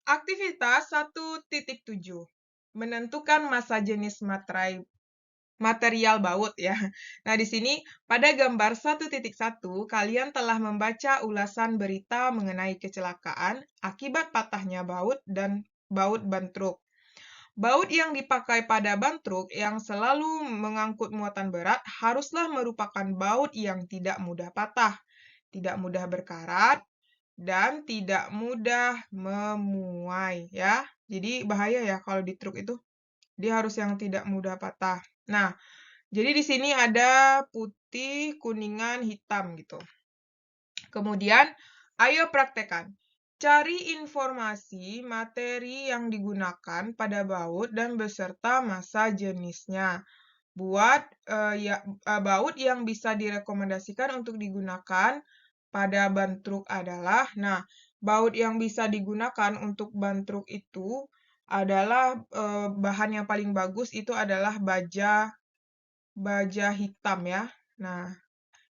Aktivitas 1.7. Menentukan massa jenis material baut ya. Nah, di sini pada gambar 1.1 kalian telah membaca ulasan berita mengenai kecelakaan akibat patahnya baut dan baut ban truk. Baut yang dipakai pada ban truk yang selalu mengangkut muatan berat haruslah merupakan baut yang tidak mudah patah, tidak mudah berkarat, dan tidak mudah memuai ya. Jadi bahaya ya kalau di truk itu. Dia harus yang tidak mudah patah. Nah, jadi di sini ada putih, kuningan, hitam gitu. Kemudian, ayo praktekkan. Cari informasi materi yang digunakan pada baut dan beserta massa jenisnya. Buat baut yang bisa direkomendasikan untuk digunakan pada ban truk adalah, nah, baut yang bisa digunakan untuk ban truk itu adalah bahan yang paling bagus itu adalah baja hitam ya. Nah,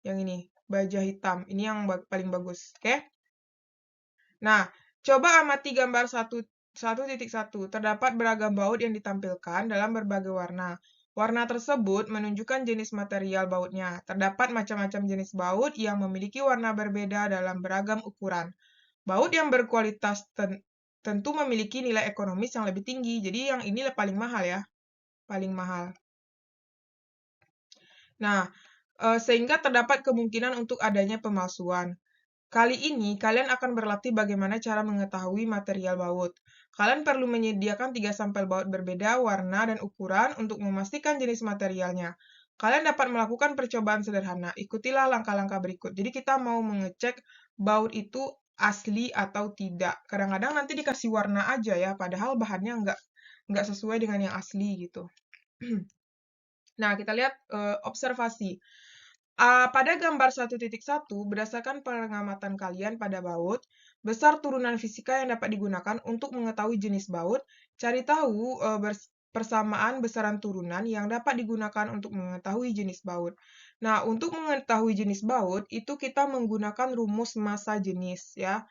yang ini, baja hitam. Ini yang paling bagus, oke? Nah, coba amati gambar 1.1. Terdapat beragam baut yang ditampilkan dalam berbagai warna. Warna tersebut menunjukkan jenis material bautnya. Terdapat macam-macam jenis baut yang memiliki warna berbeda dalam beragam ukuran. Baut yang berkualitas tentu memiliki nilai ekonomis yang lebih tinggi. Jadi yang ini paling mahal ya, paling mahal. Nah, sehingga terdapat kemungkinan untuk adanya pemalsuan. Kali ini, kalian akan berlatih bagaimana cara mengetahui material baut. Kalian perlu menyediakan 3 sampel baut berbeda warna dan ukuran untuk memastikan jenis materialnya. Kalian dapat melakukan percobaan sederhana. Ikutilah langkah-langkah berikut. Jadi kita mau mengecek baut itu asli atau tidak. Kadang-kadang nanti dikasih warna aja ya, padahal bahannya nggak sesuai dengan yang asli gitu. Nah, kita lihat observasi. Pada gambar 1.1, berdasarkan pengamatan kalian pada baut, besar turunan fisika yang dapat digunakan untuk mengetahui jenis baut, cari tahu persamaan besaran turunan yang dapat digunakan untuk mengetahui jenis baut. Nah, untuk mengetahui jenis baut, itu kita menggunakan rumus massa jenis, ya.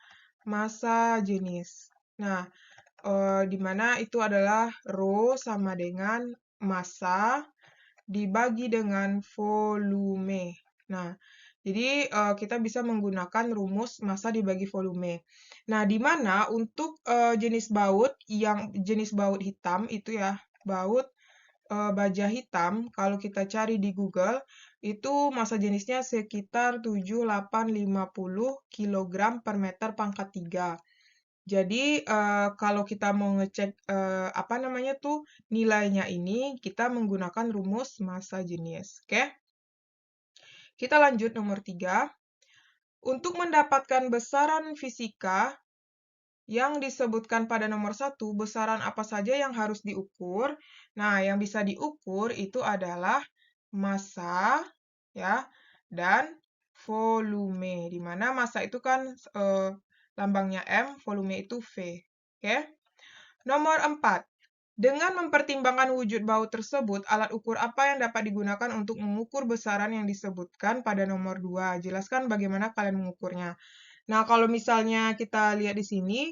Massa jenis. Nah, di mana itu adalah Rho sama dengan massa dibagi dengan volume. Nah, jadi kita bisa menggunakan rumus massa dibagi volume. Nah, di mana untuk jenis baut hitam itu ya, baut baja hitam, kalau kita cari di Google, itu massa jenisnya sekitar 7850 kg per meter pangkat 3. Jadi, kalau kita mau ngecek, apa namanya tuh, nilainya ini, kita menggunakan rumus massa jenis, oke? Kita lanjut nomor 3. Untuk mendapatkan besaran fisika yang disebutkan pada nomor 1, besaran apa saja yang harus diukur? Nah, yang bisa diukur itu adalah massa, ya, dan volume. Di mana massa itu kan lambangnya M, volume itu V. Oke? Nomor 4. Dengan mempertimbangkan wujud baut tersebut, alat ukur apa yang dapat digunakan untuk mengukur besaran yang disebutkan pada nomor 2? Jelaskan bagaimana kalian mengukurnya. Nah, kalau misalnya kita lihat di sini,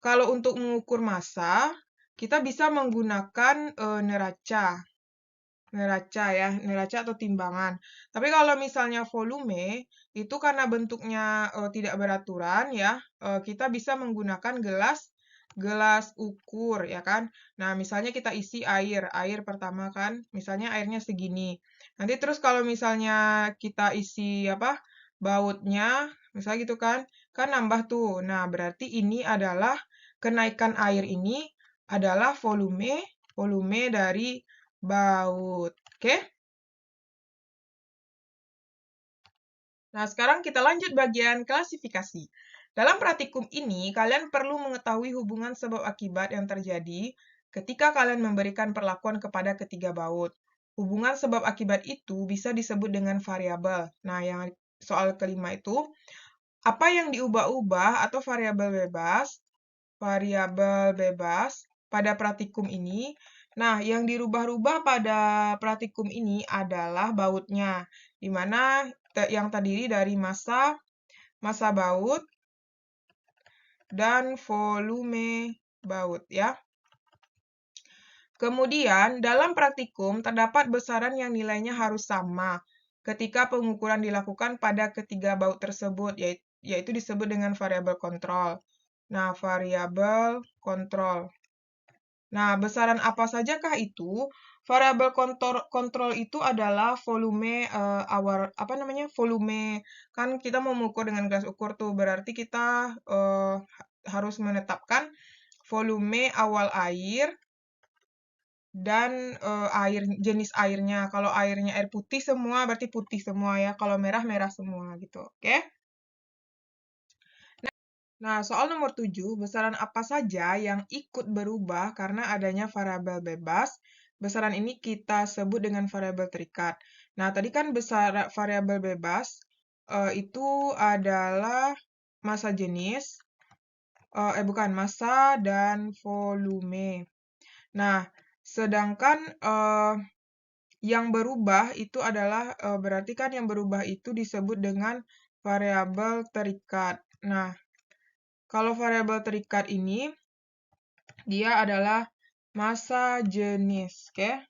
kalau untuk mengukur massa, kita bisa menggunakan neraca. Neraca atau timbangan. Tapi kalau misalnya volume, itu karena bentuknya tidak beraturan ya, kita bisa menggunakan gelas ukur ya kan. Nah, misalnya kita isi air pertama kan, misalnya airnya segini. Nanti terus kalau misalnya kita isi apa? Bautnya, misalnya gitu kan nambah tuh. Nah, berarti ini adalah kenaikan air ini adalah volume dari baut. Oke? Nah, sekarang kita lanjut bagian klasifikasi. Dalam praktikum ini, kalian perlu mengetahui hubungan sebab akibat yang terjadi ketika kalian memberikan perlakuan kepada ketiga baut. Hubungan sebab akibat itu bisa disebut dengan variabel. Nah, yang soal kelima itu, apa yang diubah-ubah atau variabel bebas pada praktikum ini. Nah, yang dirubah-rubah pada praktikum ini adalah bautnya, di mana yang terdiri dari massa baut, dan volume baut ya. Kemudian, dalam praktikum terdapat besaran yang nilainya harus sama ketika pengukuran dilakukan pada ketiga baut tersebut, yaitu disebut dengan variabel kontrol. Nah, variabel kontrol. Nah, besaran apa sajakah itu? Variabel kontrol itu adalah volume volume, kan kita mau mengukur dengan gelas ukur tuh, berarti kita harus menetapkan volume awal air dan jenis airnya. Kalau airnya air putih semua, berarti putih semua ya. Kalau merah, merah semua gitu. Oke? Nah, soal nomor 7, besaran apa saja yang ikut berubah karena adanya variabel bebas? Besaran ini kita sebut dengan variabel terikat. Nah, tadi kan variabel bebas itu adalah massa jenis, massa dan volume. Nah, sedangkan yang berubah itu adalah berarti kan yang berubah itu disebut dengan variabel terikat. Nah, kalau variabel terikat ini dia adalah massa jenis, oke?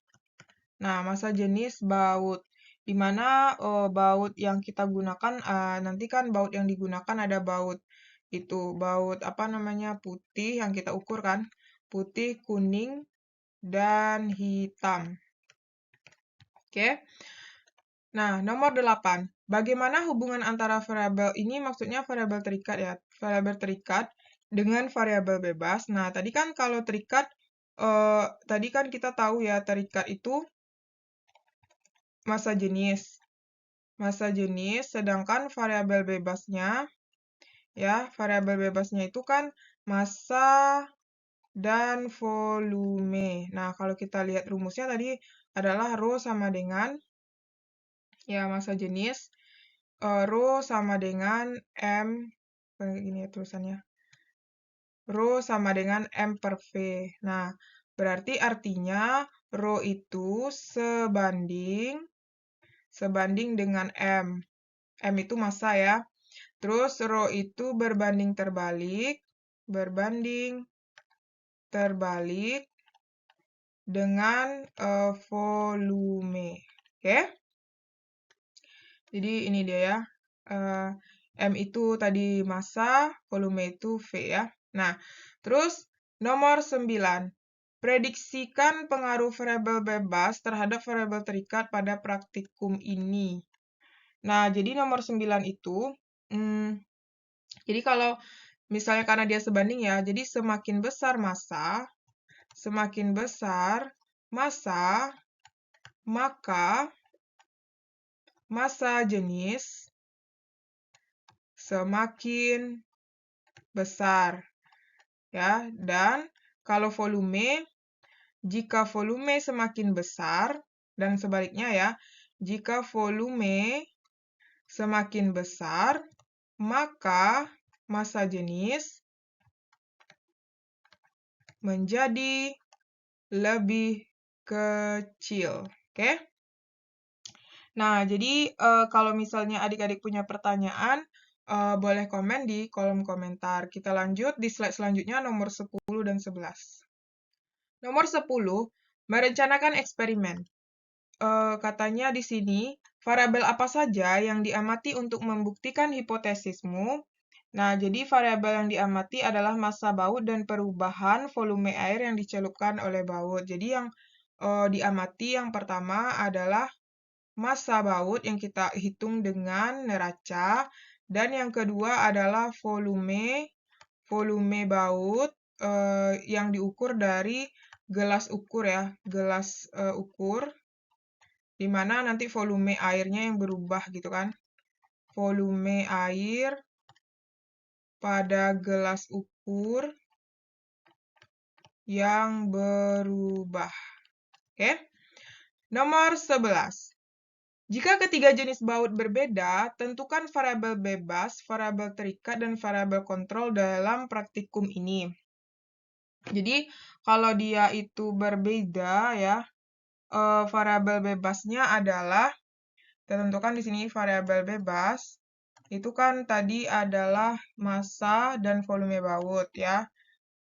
Nah, massa jenis baut, di mana baut yang kita gunakan nanti kan baut yang digunakan ada baut itu baut apa namanya putih yang kita ukur kan, putih, kuning, dan hitam. Oke. Nah, nomor 8. Bagaimana hubungan antara variabel ini maksudnya variabel terikat ya. Variabel terikat dengan variabel bebas. Nah, tadi kan kalau terikat tadi kan kita tahu ya terikat itu massa jenis. Massa jenis sedangkan variabel bebasnya ya, variabel bebasnya itu kan massa dan volume. Nah, kalau kita lihat rumusnya tadi adalah rho sama dengan ya massa jenis rho sama dengan M, kayak gini ya tulisannya. Rho sama dengan M per V. Nah, berarti artinya rho itu sebanding dengan M. M itu massa ya. Terus rho itu berbanding terbalik dengan volume. Oke? Jadi ini dia ya. M itu tadi massa, volume itu V ya. Nah, terus nomor 9. Prediksikan pengaruh variabel bebas terhadap variabel terikat pada praktikum ini. Nah, jadi nomor 9 itu, jadi kalau misalnya karena dia sebanding ya, jadi semakin besar massa, maka massa jenis semakin besar ya. Dan kalau volume, jika volume semakin besar dan sebaliknya ya, jika volume semakin besar, maka massa jenis menjadi lebih kecil. Oke? Nah, jadi kalau misalnya adik-adik punya pertanyaan, boleh komen di kolom komentar. Kita lanjut di slide selanjutnya nomor 10 dan 11. Nomor 10, merencanakan eksperimen. Katanya di sini, variabel apa saja yang diamati untuk membuktikan hipotesismu? Nah, jadi variabel yang diamati adalah massa baut dan perubahan volume air yang dicelupkan oleh baut. Jadi yang diamati yang pertama adalah massa baut yang kita hitung dengan neraca, dan yang kedua adalah volume baut yang diukur dari gelas ukur ya, gelas ukur, di mana nanti volume airnya yang berubah gitu kan. Volume air pada gelas ukur yang berubah. Oke. Nomor 11. Jika ketiga jenis baut berbeda, tentukan variabel bebas, variabel terikat, dan variabel kontrol dalam praktikum ini. Jadi, kalau dia itu berbeda ya, variabel bebasnya adalah, kita tentukan di sini variabel bebas Itu kan tadi adalah massa dan volume baut ya.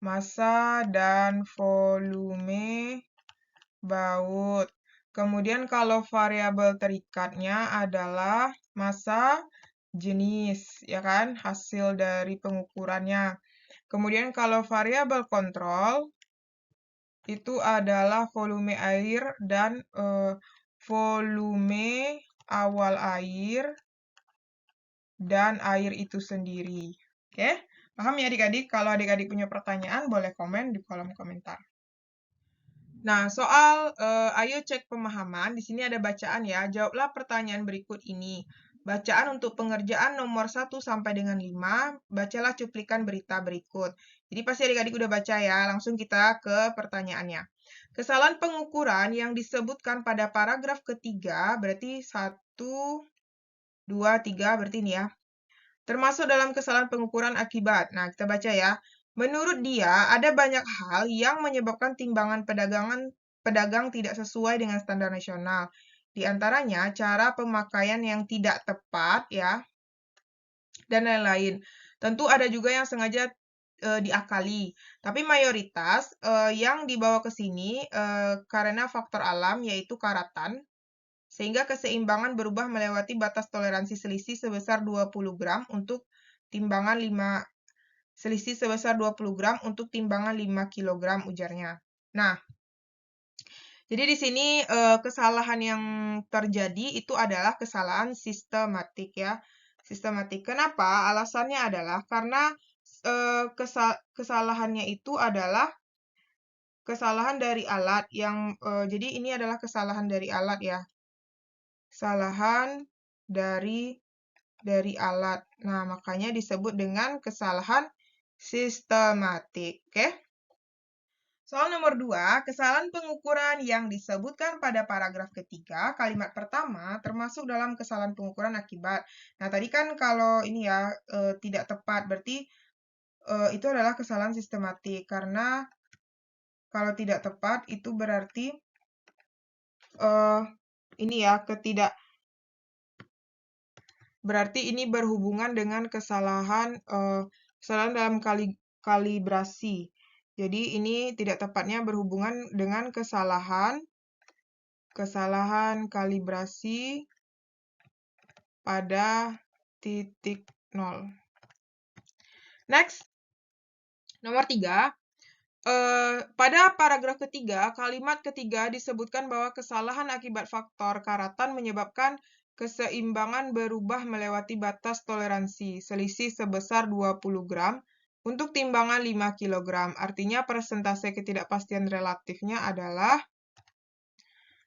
Massa dan volume baut. Kemudian kalau variabel terikatnya adalah massa jenis, ya kan? Hasil dari pengukurannya. Kemudian kalau variabel kontrol itu adalah volume air dan volume awal air dan air itu sendiri. Oke? Paham ya adik-adik? Kalau adik-adik punya pertanyaan, boleh komen di kolom komentar. Nah, soal ayo cek pemahaman, di sini ada bacaan ya. Jawablah pertanyaan berikut ini. Bacaan untuk pengerjaan nomor 1 sampai dengan 5, bacalah cuplikan berita berikut. Jadi pasti adik-adik udah baca ya, langsung kita ke pertanyaannya. Kesalahan pengukuran yang disebutkan pada paragraf ketiga, berarti 1, 2, 3, berarti ini ya. Termasuk dalam kesalahan pengukuran akibat. Nah, kita baca ya. Menurut dia, ada banyak hal yang menyebabkan timbangan pedagang tidak sesuai dengan standar nasional. Di antaranya, cara pemakaian yang tidak tepat, ya, dan lain-lain. Tentu ada juga yang sengaja diakali. Tapi mayoritas yang dibawa ke sini karena faktor alam, yaitu karatan, sehingga keseimbangan berubah melewati batas toleransi selisih sebesar 20 gram untuk timbangan 5 selisih sebesar 20 gram untuk timbangan 5 kg ujarnya. Nah, jadi di sini kesalahan yang terjadi itu adalah kesalahan sistematik ya. Sistematik. Kenapa? Alasannya adalah karena kesalahannya itu adalah kesalahan dari alat yang jadi ini adalah kesalahan dari alat ya. Kesalahan dari alat. Nah, makanya disebut dengan kesalahan sistematik. Oke? Soal nomor 2, kesalahan pengukuran yang disebutkan pada paragraf ketiga, kalimat pertama termasuk dalam kesalahan pengukuran akibat. Nah, tadi kan kalau ini ya tidak tepat, berarti itu adalah kesalahan sistematik. Karena kalau tidak tepat itu berarti ini ya berarti ini berhubungan dengan kesalahan dalam kalibrasi. Jadi ini tidak tepatnya berhubungan dengan kesalahan kalibrasi pada titik 0. Next, nomor 3. Pada paragraf ketiga, kalimat ketiga disebutkan bahwa kesalahan akibat faktor karatan menyebabkan keseimbangan berubah melewati batas toleransi, selisih sebesar 20 gram untuk timbangan 5 kg. Artinya persentase ketidakpastian relatifnya adalah.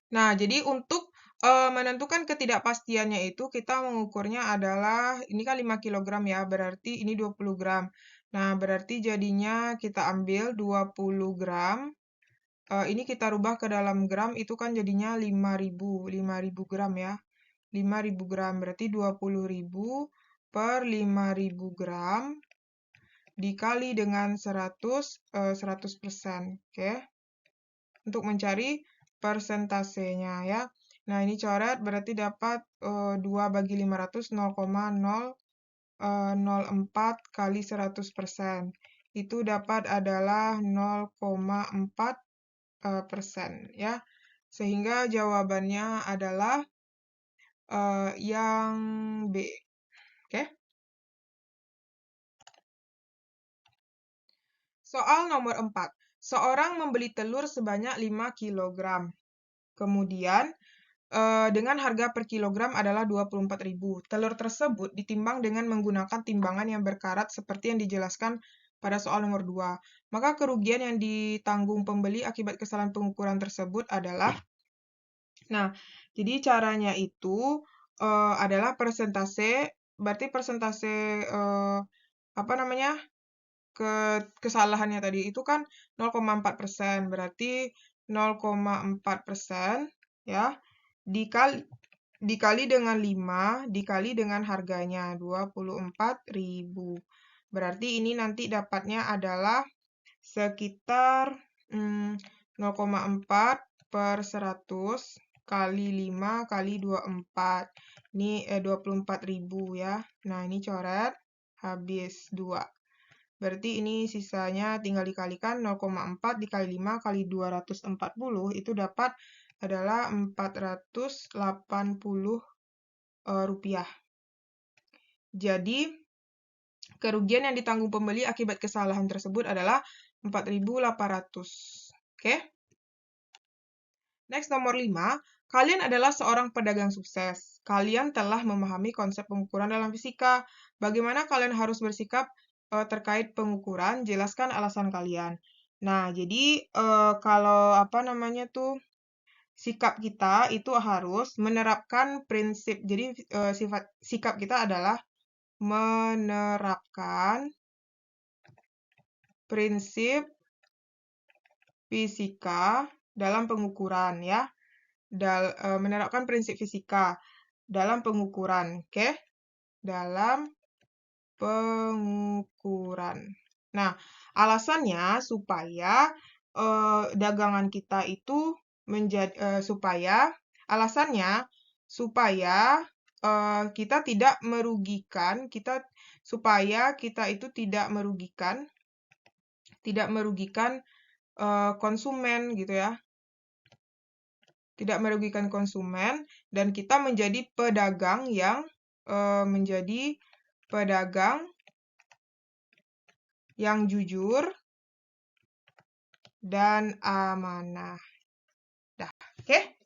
Nah, jadi untuk menentukan ketidakpastiannya itu kita mengukurnya adalah, ini kan 5 kg ya, berarti ini 20 gram. Nah, berarti jadinya kita ambil 20 gram, ini kita rubah ke dalam gram, itu kan jadinya 5.000 gram ya. 5.000 gram, berarti 20.000 per 5.000 gram dikali dengan 100%. Oke? Untuk mencari persentasenya ya. Nah, ini coret berarti dapat 2 bagi 500, 0,004 kali 100%. Itu dapat adalah 0,4% ya. Sehingga jawabannya adalah yang B. Oke? Soal nomor 4. Seorang membeli telur sebanyak 5 kg. Kemudian dengan harga per kilogram adalah 24.000. Telur tersebut ditimbang dengan menggunakan timbangan yang berkarat seperti yang dijelaskan pada soal nomor 2. Maka kerugian yang ditanggung pembeli akibat kesalahan pengukuran tersebut adalah, nah, jadi caranya itu adalah persentase, berarti persentase apa namanya, kesalahannya tadi itu kan 0,4%, berarti 0,4% ya, dikali dengan 5, dikali dengan harganya, 24.000. Berarti ini nanti dapatnya adalah sekitar 0,4 per 100 kali 5 kali 24. Ini 24.000 ya. Nah, ini coret, habis 2. Berarti ini sisanya tinggal dikalikan 0,4 dikali 5 kali 240 itu dapat adalah 480 rupiah. Jadi, kerugian yang ditanggung pembeli akibat kesalahan tersebut adalah 4.800. Oke? Next, nomor 5. Kalian adalah seorang pedagang sukses. Kalian telah memahami konsep pengukuran dalam fisika. Bagaimana kalian harus bersikap terkait pengukuran? Jelaskan alasan kalian. Nah, jadi kalau sikap kita itu harus menerapkan prinsip. Jadi sikap kita adalah menerapkan prinsip fisika dalam pengukuran ya. Menerapkan prinsip fisika dalam pengukuran, oke? Dalam pengukuran. Nah, alasannya supaya dagangan kita itu alasannya supaya kita tidak merugikan, supaya kita itu tidak merugikan konsumen gitu ya. Tidak merugikan konsumen, dan kita menjadi pedagang yang jujur dan amanah. Dah, oke?